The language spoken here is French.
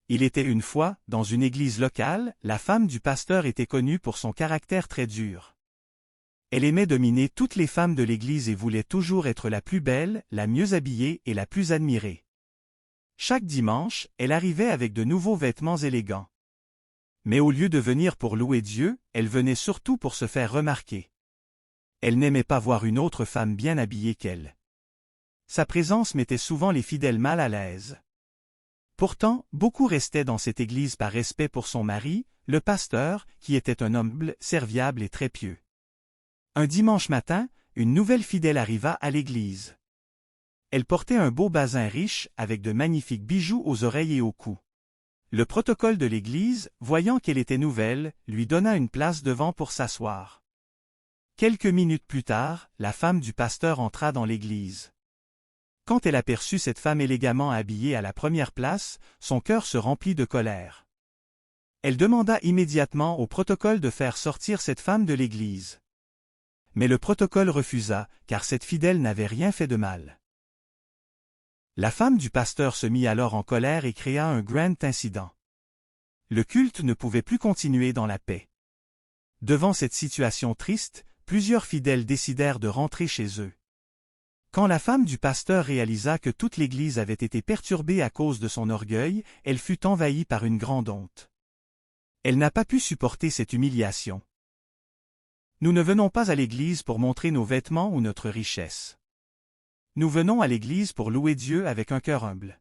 Il était une fois, dans une église locale, la femme du pasteur était connue pour son caractère très dur. Elle aimait dominer toutes les femmes de l'église et voulait toujours être la plus belle, la mieux habillée et la plus admirée. Chaque dimanche, elle arrivait avec de nouveaux vêtements élégants. Mais au lieu de venir pour louer Dieu, elle venait surtout pour se faire remarquer. Elle n'aimait pas voir une autre femme bien habillée qu'elle. Sa présence mettait souvent les fidèles mal à l'aise. Pourtant, beaucoup restaient dans cette église par respect pour son mari, le pasteur, qui était un homme humble, serviable et très pieux. Un dimanche matin, une nouvelle fidèle arriva à l'église. Elle portait un beau basin riche avec de magnifiques bijoux aux oreilles et au cou. Le protocole de l'église, voyant qu'elle était nouvelle, lui donna une place devant pour s'asseoir. Quelques minutes plus tard, la femme du pasteur entra dans l'église. Quand elle aperçut cette femme élégamment habillée à la première place, son cœur se remplit de colère. Elle demanda immédiatement au protocole de faire sortir cette femme de l'église. Mais le protocole refusa, car cette fidèle n'avait rien fait de mal. La femme du pasteur se mit alors en colère et créa un grand incident. Le culte ne pouvait plus continuer dans la paix. Devant cette situation triste, plusieurs fidèles décidèrent de rentrer chez eux. Quand la femme du pasteur réalisa que toute l'église avait été perturbée à cause de son orgueil, elle fut envahie par une grande honte. Elle n'a pas pu supporter cette humiliation. Nous ne venons pas à l'église pour montrer nos vêtements ou notre richesse. Nous venons à l'église pour louer Dieu avec un cœur humble.